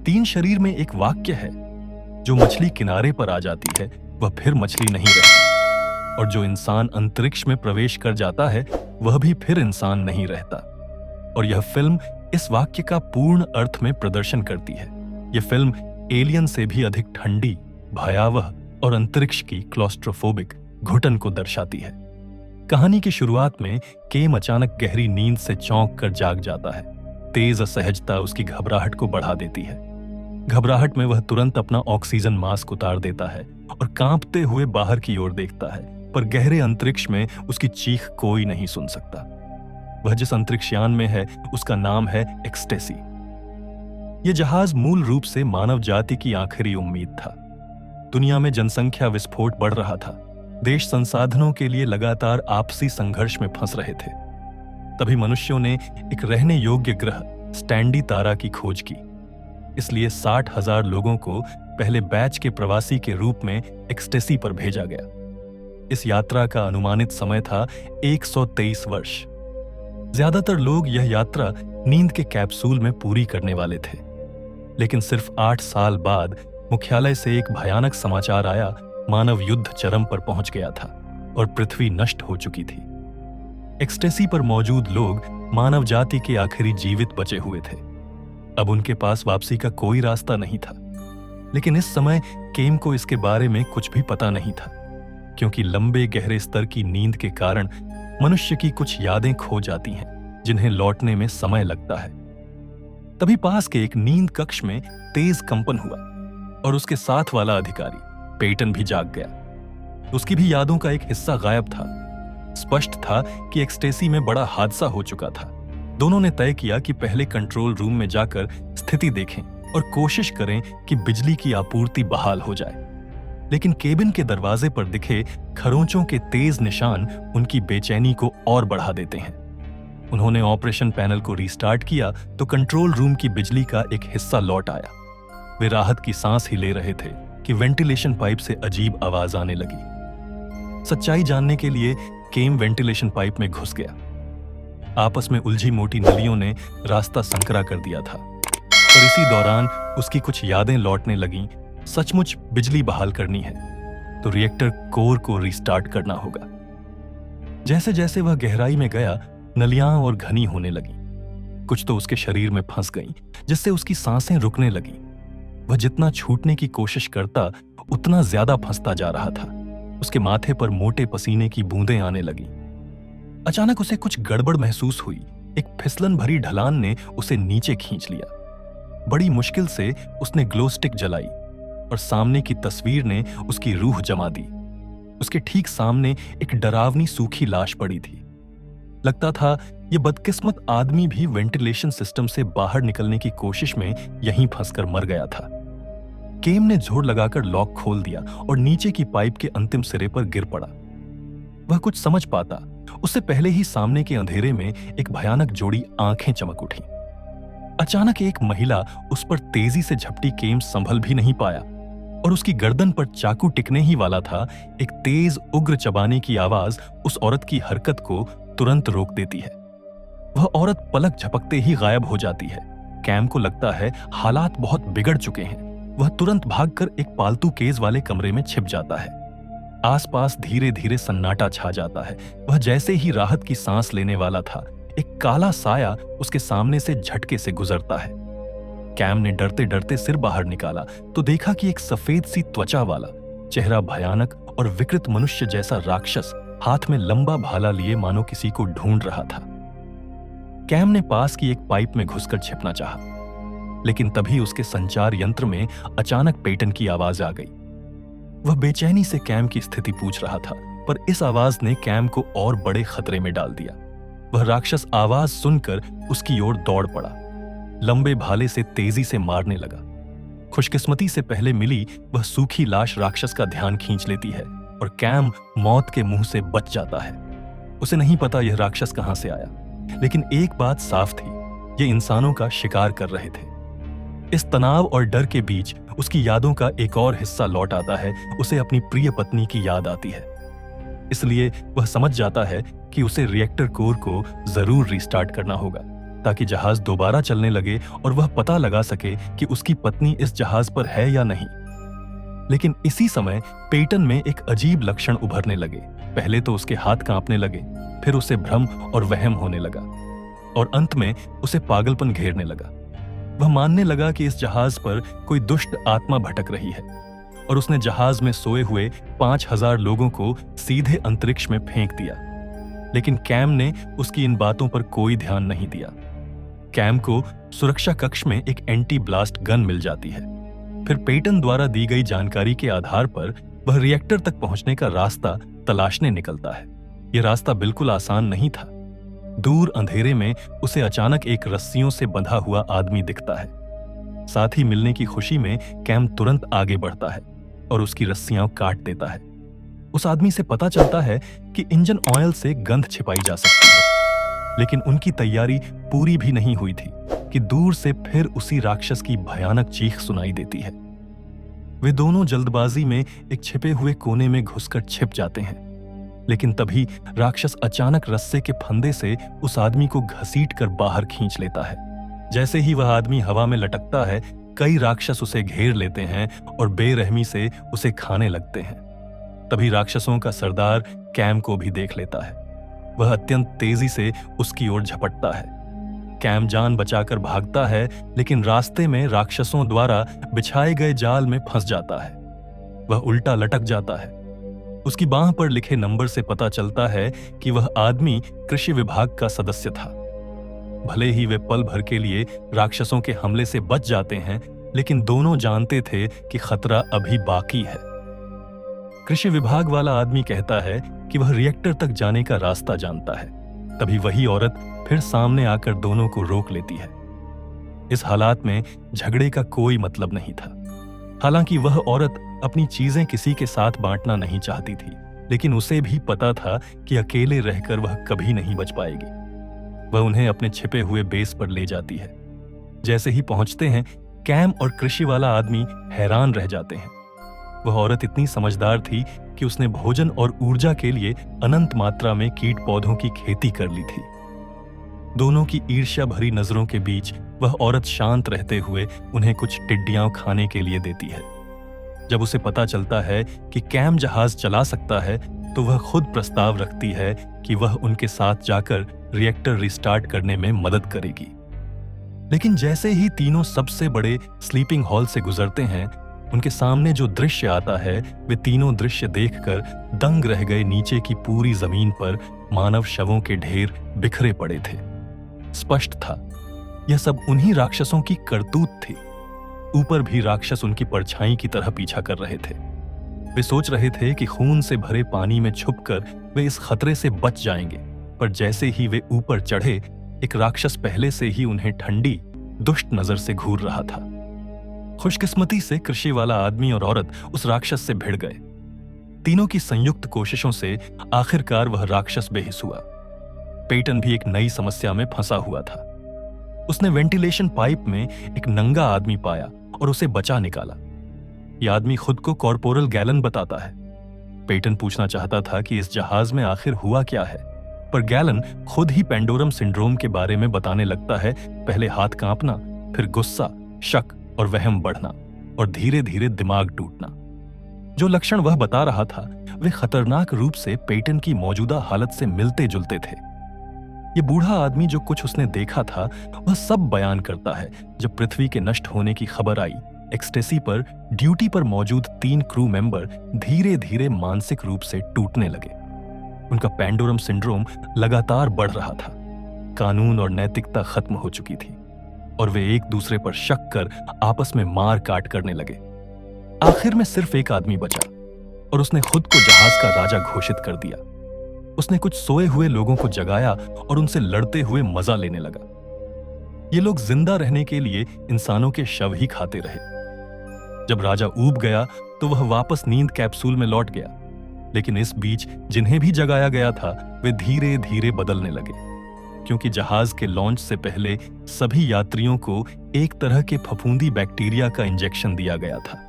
तीन शरीर में एक वाक्य है, जो मछली किनारे पर आ जाती है वह फिर मछली नहीं रहती, और जो इंसान अंतरिक्ष में प्रवेश कर जाता है वह भी फिर इंसान नहीं रहता। और यह फिल्म इस वाक्य का पूर्ण अर्थ में प्रदर्शन करती है। यह फिल्म एलियन से भी अधिक ठंडी, भयावह और अंतरिक्ष की क्लॉस्ट्रोफोबिक घुटन को दर्शाती है। कहानी की शुरुआत में केम अचानक गहरी नींद से चौंक कर जाग जाता है। तेज असहजता उसकी घबराहट को बढ़ा देती है। घबराहट में वह तुरंत अपना ऑक्सीजन मास्क उतार देता है और कांपते हुए बाहर की ओर देखता है, पर गहरे अंतरिक्ष में उसकी चीख कोई नहीं सुन सकता। वह जिस अंतरिक्षयान में है उसका नाम है एक्सटेसी। यह जहाज मूल रूप से मानव जाति की आखिरी उम्मीद था। दुनिया में जनसंख्या विस्फोट बढ़ रहा था। देश संसाधनों के लिए लगातार आपसी संघर्ष में फंस रहे थे। तभी मनुष्यों ने एक रहने योग्य ग्रह स्टैंडी तारा की खोज की। इसलिए 60,000 लोगों को पहले बैच के प्रवासी के रूप में एक्सटेसी पर भेजा गया। इस यात्रा का अनुमानित समय था 123 वर्ष। ज्यादातर लोग यह यात्रा नींद के कैप्सूल में पूरी करने वाले थे, लेकिन सिर्फ 8 साल बाद मुख्यालय से एक भयानक समाचार आया। मानव युद्ध चरम पर पहुंच गया था और पृथ्वी नष्ट हो चुकी थी। एक्सटेसी पर मौजूद लोग मानव जाति के आखिरी जीवित बचे हुए थे। अब उनके पास वापसी का कोई रास्ता नहीं था। लेकिन इस समय केम को इसके बारे में कुछ भी पता नहीं था, क्योंकि लंबे गहरे स्तर की नींद के कारण मनुष्य की कुछ यादें खो जाती हैं, जिन्हें लौटने में समय लगता है। तभी पास के एक नींद कक्ष में तेज कंपन हुआ और उसके साथ वाला अधिकारी पेटन भी जाग गया। उसकी भी यादों का एक हिस्सा गायब था। स्पष्ट था कि एक्सटेसी में बड़ा हादसा हो चुका था। दोनों ने तय किया कि पहले कंट्रोल रूम में जाकर स्थिति देखें और कोशिश करें कि बिजली की आपूर्ति बहाल हो जाए। लेकिन केबिन के दरवाजे पर दिखे खरोंचों के तेज निशान उनकी बेचैनी को और बढ़ा देते हैं। उन्होंने ऑपरेशन पैनल को रीस्टार्ट किया तो कंट्रोल रूम की बिजली का एक हिस्सा लौट आया। वे राहत की सांस ही ले रहे थे कि वेंटिलेशन पाइप से अजीब आवाज आने लगी। सच्चाई जानने के लिए केम वेंटिलेशन पाइप में घुस गया। आपस में उलझी मोटी नलियों ने रास्ता संकरा कर दिया था, पर इसी दौरान उसकी कुछ यादें लौटने लगीं। सचमुच बिजली बहाल करनी है तो रिएक्टर कोर को रीस्टार्ट करना होगा। जैसे जैसे वह गहराई में गया, नलियां और घनी होने लगीं। कुछ तो उसके शरीर में फंस गईं, जिससे उसकी सांसें रुकने लगीं। वह जितना छूटने की कोशिश करता उतना ज्यादा फंसता जा रहा था। उसके माथे पर मोटे पसीने की बूंदें आने लगीं। अचानक उसे कुछ गड़बड़ महसूस हुई। एक फिसलन भरी ढलान ने उसे नीचे खींच लिया। बड़ी मुश्किल से उसने ग्लो स्टिक जलाई और सामने की तस्वीर ने उसकी रूह जमा दी। उसके ठीक सामने एक डरावनी सूखी लाश पड़ी थी। लगता था यह बदकिस्मत आदमी भी वेंटिलेशन सिस्टम से बाहर निकलने की कोशिश में यहीं फंसकर मर गया था। केम ने जोर लगाकर लॉक खोल दिया और नीचे की पाइप के अंतिम सिरे पर गिर पड़ा। वह कुछ समझ पाता उससे पहले ही सामने के अंधेरे में एक भयानक जोड़ी आंखें चमक उठी। अचानक एक महिला उस पर तेजी से झपटी। केम संभल भी नहीं पाया और उसकी गर्दन पर चाकू टिकने ही वाला था। एक तेज उग्र चबाने की आवाज उस औरत की हरकत को तुरंत रोक देती है। वह औरत पलक झपकते ही गायब हो जाती है। कैम को लगता है हालात बहुत बिगड़ चुके हैं। वह तुरंत भागकर एक पालतू केज वाले कमरे में छिप जाता है। आसपास धीरे धीरे सन्नाटा छा जाता है। वह जैसे ही राहत की सांस लेने वाला था, एक काला साया उसके सामने से झटके से गुजरता है। कैम ने डरते डरते सिर बाहर निकाला तो देखा कि एक सफेद सी त्वचा वाला, चेहरा भयानक और विकृत मनुष्य जैसा राक्षस हाथ में लंबा भाला लिए मानो किसी को ढूंढ रहा था। कैम ने पास की एक पाइप में घुसकर छिपना चाहा, लेकिन तभी उसके संचार यंत्र में अचानक पेटन की आवाज आ गई। वह बेचैनी से कैम की स्थिति पूछ रहा था, पर इस आवाज ने कैम को और बड़े खतरे में डाल दिया। वह राक्षस आवाज सुनकर उसकी ओर दौड़ पड़ा। लंबे भाले से तेजी से मारने लगा। खुशकिस्मती से पहले मिली वह सूखी लाश राक्षस का ध्यान खींच लेती है और कैम मौत के मुंह से बच जाता है। उसे नहीं पता यह राक्षस कहां से आया, लेकिन एक बात साफ थी, ये इंसानों का शिकार कर रहे थे। इस तनाव और डर के बीच उसकी यादों का एक और हिस्सा लौट आता है। उसे अपनी प्रिय पत्नी की याद आती है। इसलिए वह समझ जाता है कि उसे रिएक्टर कोर को जरूर रीस्टार्ट करना होगा। ताकि जहाज दोबारा चलने लगे और वह पता लगा सके कि उसकी पत्नी इस जहाज पर है या नहीं। लेकिन इसी समय पेटन में एक अजीब लक्षण उभरने लगे। पहले तो उसके हाथ कांपने लगे, फिर उसे भ्रम और वहम होने लगा और अंत में उसे पागलपन घेरने लगा। वह मानने लगा कि इस जहाज पर कोई दुष्ट आत्मा भटक रही है और उसने जहाज में सोए हुए 5000 लोगों को सीधे अंतरिक्ष में फेंक दिया। लेकिन कैम ने उसकी इन बातों पर कोई ध्यान नहीं दिया। कैम को सुरक्षा कक्ष में एक एंटी ब्लास्ट गन मिल जाती है। फिर पेटन द्वारा दी गई जानकारी के आधार पर वह रिएक्टर तक पहुंचने का रास्ता तलाशने निकलता है। यह रास्ता बिल्कुल आसान नहीं था। दूर अंधेरे में उसे अचानक एक रस्सियों से बंधा हुआ आदमी दिखता है। साथ ही मिलने की खुशी में कैम तुरंत आगे बढ़ता है और उसकी रस्सियां काट देता है। उस आदमी से पता चलता है कि इंजन ऑयल से गंध छिपाई जा सकती है, लेकिन उनकी तैयारी पूरी भी नहीं हुई थी कि दूर से फिर उसी राक्षस की भयानक चीख सुनाई देती है। वे दोनों जल्दबाजी में एक छिपे हुए कोने में घुसकर छिप जाते हैं, लेकिन तभी राक्षस अचानक रस्से के फंदे से उस आदमी को घसीटकर बाहर खींच लेता है। जैसे ही वह आदमी हवा में लटकता है, कई राक्षस उसे घेर लेते हैं और बेरहमी से उसे खाने लगते हैं। तभी राक्षसों का सरदार कैम को भी देख लेता है। वह अत्यंत तेजी से उसकी ओर झपटता है। कैम जान बचाकर भागता है, लेकिन रास्ते में राक्षसों द्वारा बिछाए गए जाल में फंस जाता है। वह उल्टा लटक जाता है। उसकी बांह पर लिखे नंबर से पता चलता है कि वह आदमी कृषि विभाग का सदस्य था। भले ही वे पल भर के लिए राक्षसों के हमले से बच जाते हैं, लेकिन दोनों जानते थे कि खतरा अभी बाकी है। कृषि विभाग वाला आदमी कहता है कि वह रिएक्टर तक जाने का रास्ता जानता है। तभी वही औरत फिर सामने आकर दोनों को रोक लेती है। इस हालात में झगड़े का कोई मतलब नहीं था। हालांकि वह औरत अपनी चीजें किसी के साथ बांटना नहीं चाहती थी, लेकिन उसे भी पता था कि अकेले रहकर वह कभी नहीं बच पाएगी। वह उन्हें अपने छिपे हुए बेस पर ले जाती है। जैसे ही पहुंचते हैं, कैम और कृषि वाला आदमी हैरान रह जाते हैं। वह औरत इतनी समझदार थी कि उसने भोजन और ऊर्जा के लिए अनंत मात्रा में कीट पौधों की खेती कर ली थी। दोनों की ईर्ष्या भरी नजरों के बीच वह औरत शांत रहते हुए उन्हें कुछ टिड्डियां खाने के लिए देती है। जब उसे पता चलता है कि कैम जहाज चला सकता है, तो वह खुद प्रस्ताव रखती है कि वह उनके साथ जाकर रिएक्टर रिस्टार्ट करने में मदद करेगी। लेकिन जैसे ही तीनों सबसे बड़े स्लीपिंग हॉल से गुजरते हैं, उनके सामने जो दृश्य आता है, वे तीनों दृश्य देखकर दंग रह गए। नीचे की पूरी जमीन पर मानव शवों के ढेर बिखरे पड़े थे। स्पष्ट था, यह सब उन्हीं राक्षसों की करतूत थी। ऊपर भी राक्षस उनकी परछाई की तरह पीछा कर रहे थे। वे सोच रहे थे कि खून से भरे पानी में छुपकर वे इस खतरे से बच जाएंगे, पर जैसे ही वे ऊपर चढ़े, एक राक्षस पहले से ही उन्हें ठंडी, दुष्ट नजर से घूर रहा था। खुशकिस्मती से कृषि वाला आदमी और औरत उस राक्षस से भिड़ गए। तीनों की संयुक्त कोशिशों से आखिरकार वह राक्षस बेहिस हुआ। पेटन भी एक नई समस्या में फंसा हुआ था। उसने वेंटिलेशन पाइप में एक नंगा आदमी पाया और उसे बचा निकाला। यह आदमी खुद को कॉर्पोरल गैलन बताता है। पेटन पूछना चाहता था कि इस जहाज में आखिर हुआ क्या है, पर गैलन खुद ही पेंडोरम सिंड्रोम के बारे में बताने लगता है। पहले हाथ कांपना, फिर गुस्सा, शक और वहम बढ़ना और धीरे धीरे दिमाग टूटना। जो लक्षण वह बता रहा था, वे खतरनाक रूप से पेटन की मौजूदा हालत से मिलते जुलते थे। ये बूढ़ा आदमी जो कुछ उसने देखा था, वह सब बयान करता है। जब पृथ्वी के नष्ट होने की खबर आई, एक्सटेसी पर ड्यूटी पर मौजूद 3 क्रू मेंबर धीरे धीरे मानसिक रूप से टूटने लगे। उनका पेंडोरम सिंड्रोम लगातार बढ़ रहा था। कानून और नैतिकता खत्म हो चुकी थी और वे एक दूसरे पर शक कर आपस में मार काट करने लगे। आखिर में सिर्फ एक आदमी बचा और उसने खुद को जहाज का राजा घोषित कर दिया। उसने कुछ सोए हुए लोगों को जगाया और उनसे लड़ते हुए मजा लेने लगा। ये लोग जिंदा रहने के लिए इंसानों के शव ही खाते रहे। जब राजा ऊब गया तो वह वापस नींद कैप्सूल में लौट गया, लेकिन इस बीच जिन्हें भी जगाया गया था, वे धीरे धीरे बदलने लगे, क्योंकि जहाज के लॉन्च से पहले सभी यात्रियों को एक तरह के फफूंदी बैक्टीरिया का इंजेक्शन दिया गया था,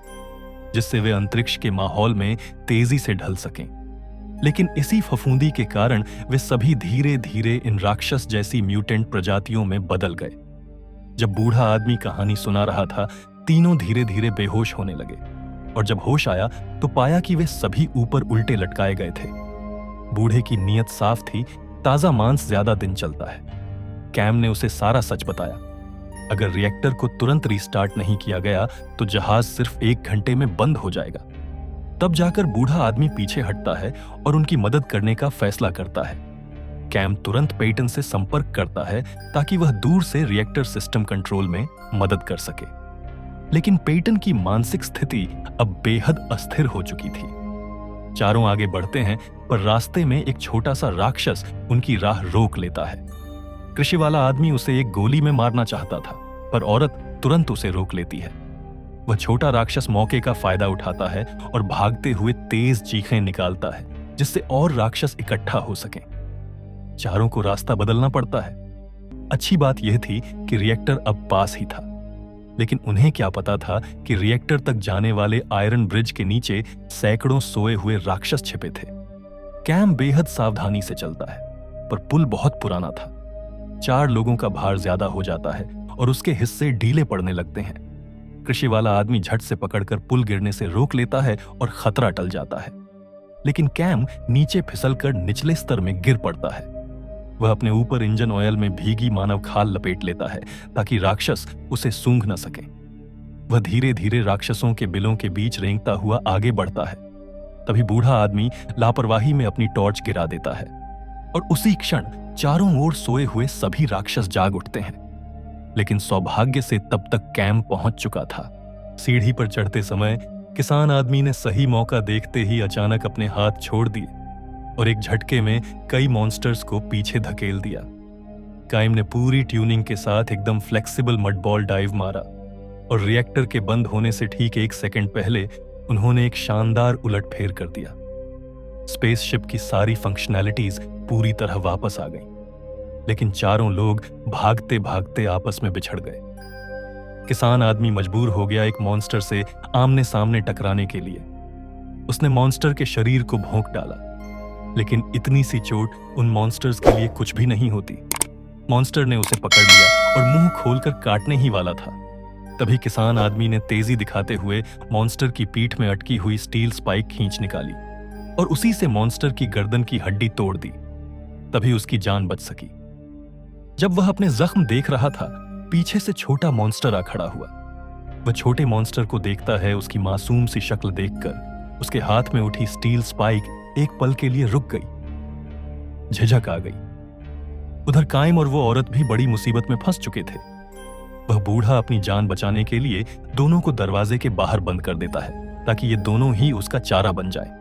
जिससे वे अंतरिक्ष के माहौल में तेजी से ढल सकें। लेकिन इसी फफूंदी के कारण वे सभी धीरे धीरे इन राक्षस जैसी म्यूटेंट प्रजातियों में बदल गए। जब बूढ़ा आदमी कहानी सुना रहा था, तीनों धीरे धीरे बेहोश होने लगे और जब होश आया तो पाया कि वे सभी ऊपर उल्टे लटकाए गए थे। बूढ़े की नीयत साफ थी, ताजा मांस ज्यादा दिन चलता है। कैम ने उसे सारा सच बताया। अगर रिएक्टर को तुरंत रीस्टार्ट नहीं किया गया तो जहाज सिर्फ 1 घंटे में बंद हो जाएगा। तब जाकर बूढ़ा आदमी पीछे हटता है और उनकी मदद करने का फैसला करता है। कैम तुरंत पेटन से संपर्क करता है ताकि वह दूर से रिएक्टर सिस्टम कंट्रोल में मदद कर सके। लेकिन पेटन की मानसिक स्थिति अब बेहद अस्थिर हो चुकी थी। चारों आगे बढ़ते हैं पर रास्ते में एक छोटा सा राक्षस उनकी राह रोक लेता है। कृषि वाला आदमी उसे एक गोली में मारना चाहता था पर औरत तुरंत उसे रोक लेती है। वह छोटा राक्षस मौके का फायदा उठाता है और भागते हुए तेज चीखें निकालता है जिससे और राक्षस इकट्ठा हो सकें। चारों को रास्ता बदलना पड़ता है। अच्छी बात यह थी कि रिएक्टर अब पास ही था, लेकिन उन्हें क्या पता था कि रिएक्टर तक जाने वाले आयरन ब्रिज के नीचे सैकड़ों सोए हुए राक्षस छिपे थे। कैम बेहद सावधानी से चलता है पर पुल बहुत पुराना था। 4 लोगों का भार ज्यादा हो जाता है और उसके हिस्से ढीले पड़ने लगते हैं। कृषि वाला आदमी झट से पकड़कर पुल गिरने से रोक लेता है और खतरा टल जाता है। लेकिन कैम नीचे फिसलकर निचले स्तर में गिर पड़ता है। वह अपने ऊपर इंजन ऑयल में भीगी मानव खाल लपेट लेता है ताकि राक्षस उसे सूंघ न सके। वह धीरे धीरे राक्षसों के बिलों के बीच रेंगता हुआ आगे बढ़ता है। तभी बूढ़ा आदमी लापरवाही में अपनी टॉर्च गिरा देता है और उसी क्षण चारों ओर सोए हुए सभी राक्षस जाग उठते हैं। लेकिन सौभाग्य से तब तक कैम पहुंच चुका था। सीढ़ी पर चढ़ते समय किसान आदमी ने सही मौका देखते ही अचानक अपने हाथ छोड़ दिए और एक झटके में कई मॉन्स्टर्स को पीछे धकेल दिया। काइम ने पूरी ट्यूनिंग के साथ एकदम फ्लेक्सिबल मडबॉल डाइव मारा और रिएक्टर के बंद होने से ठीक 1 सेकंड पहले उन्होंने एक शानदार उलटफेर कर दिया। स्पेसशिप की सारी फंक्शनैलिटीज पूरी तरह वापस आ गईं, लेकिन चारों लोग भागते भागते आपस में बिछड़ गए। किसान आदमी मजबूर हो गया एक मॉन्स्टर से आमने सामने टकराने के लिए। उसने मॉन्स्टर के शरीर को भोंक डाला, लेकिन इतनी सी चोट उन मॉन्स्टर्स के लिए कुछ भी नहीं होती। मॉन्स्टर ने उसे पकड़ लिया और मुंह खोलकर काटने ही वाला था। तभी किसान आदमी ने तेजी दिखाते हुए मॉन्स्टर की पीठ में अटकी हुई स्टील स्पाइक खींच निकाली और उसी से मॉन्स्टर की गर्दन की हड्डी तोड़ दी। तभी उसकी जान बच सकी। जब वह अपने जख्म देख रहा था, पीछे से छोटा मॉन्स्टर आ खड़ा हुआ। वह छोटे मॉन्स्टर को देखता है। उसकी मासूम सी शक्ल देखकर उसके हाथ में उठी स्टील स्पाइक एक पल के लिए रुक गई। झिझक आ गई। उधर काइम और वो औरत भी बड़ी मुसीबत में फंस चुके थे। वह बूढ़ा अपनी जान बचाने के लिए दोनों को दरवाजे के बाहर बंद कर देता है ताकि ये दोनों ही उसका चारा बन जाए।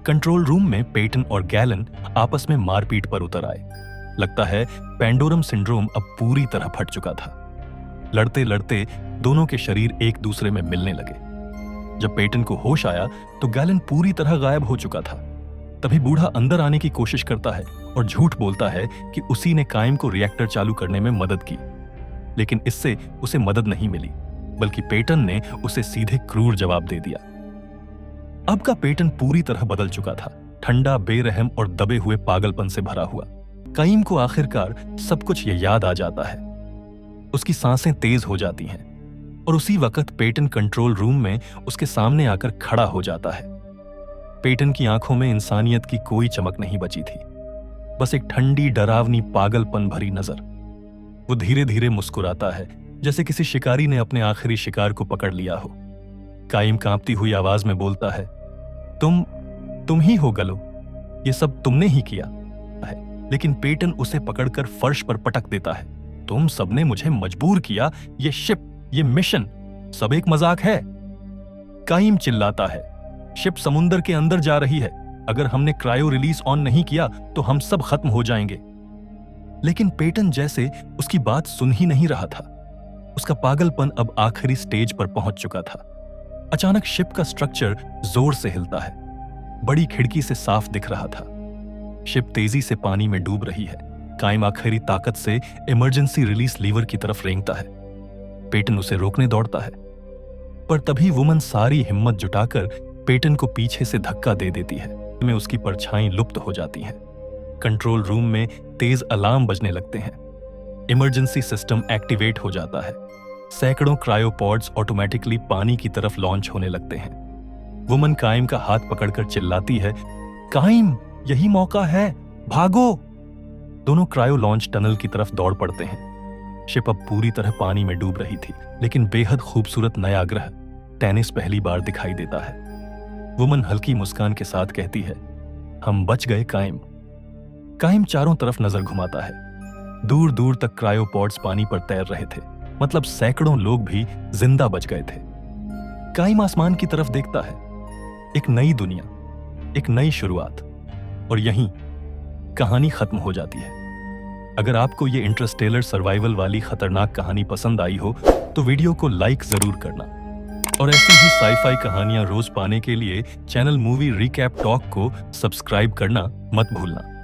कंट्रोल रूम में पेटन और गैलन आपस में मारपीट पर उतर आए। लगता है पेंडोरम सिंड्रोम अब पूरी तरह फट चुका था। लड़ते लड़ते दोनों के शरीर एक दूसरे में मिलने लगे। जब पेटन को होश आया तो गैलन पूरी तरह गायब हो चुका था। तभी बूढ़ा अंदर आने की कोशिश करता है और झूठ बोलता है कि उसी ने काइम को रिएक्टर चालू करने में मदद की, लेकिन इससे उसे मदद नहीं मिली, बल्कि पेटन ने उसे सीधे क्रूर जवाब दे दिया। अब का पेटन पूरी तरह बदल चुका था, ठंडा, बेरहम और दबे हुए पागलपन से भरा हुआ। काइम को आखिरकार सब कुछ ये याद आ जाता है। उसकी सांसें तेज हो जाती हैं और उसी वक्त पेटन कंट्रोल रूम में उसके सामने आकर खड़ा हो जाता है। पेटन की आंखों में इंसानियत की कोई चमक नहीं बची थी, बस एक ठंडी, डरावनी, पागलपन भरी नजर। वो धीरे धीरे मुस्कुराता है जैसे किसी शिकारी ने अपने आखिरी शिकार को पकड़ लिया हो। काइम कांपती हुई आवाज में बोलता है, तुम ही हो गलो, ये सब तुमने ही किया है। लेकिन पेटन उसे पकड़कर फर्श पर पटक देता है। तुम सबने मुझे मजबूर किया, ये शिप, ये मिशन सब एक मजाक है। काइम चिल्लाता है, शिप समुंदर के अंदर जा रही है। अगर हमने क्रायो रिलीज ऑन नहीं किया तो हम सब खत्म हो जाएंगे। लेकिन पेटन जैसे उसकी बात सुन ही नहीं रहा था। उसका पागलपन अब आखिरी स्टेज पर पहुंच चुका था। अचानक शिप का स्ट्रक्चर जोर से हिलता है। बड़ी खिड़की से साफ दिख रहा था। शिप तेजी से पानी में डूब रही है। काइम आखिरी ताकत से इमरजेंसी रिलीज लीवर की तरफ रेंगता है। पेटन उसे रोकने दौड़ता है, पर तभी वुमन सारी हिम्मत जुटाकर पेटन को पीछे से धक्का दे देती है में उसकी परछाई लुप्त हो जाती हैं। कंट्रोल रूम में तेज अलार्म बजने लगते हैं। इमरजेंसी सिस्टम एक्टिवेट हो जाता है। सैकड़ों क्रायोपॉड्स ऑटोमेटिकली पानी की तरफ लॉन्च होने लगते हैं। वुमन काइम का हाथ पकड़कर चिल्लाती है, काइम, यही मौका है, भागो। दोनों क्रायो लॉन्च टनल की तरफ दौड़ पड़ते हैं। शिप अब पूरी तरह पानी में डूब रही थी, लेकिन बेहद खूबसूरत नया ग्रह टेनिस पहली बार दिखाई देता है। वुमन हल्की मुस्कान के साथ कहती है, हम बच गए काइम। काइम चारों तरफ नजर घुमाता है। दूर दूर तक क्रायोपॉड्स पानी पर तैर रहे थे, मतलब सैकड़ों लोग भी जिंदा बच गए थे। काइम आसमान की तरफ देखता है। एक नई दुनिया, एक नई शुरुआत, और यहीं कहानी खत्म हो जाती है। अगर आपको ये इंटरस्टेलर सर्वाइवल वाली खतरनाक कहानी पसंद आई हो तो वीडियो को लाइक जरूर करना, और ऐसी ही साई-फाई कहानियां रोज पाने के लिए चैनल मूवी रिकैप टॉक को सब्सक्राइब करना मत भूलना।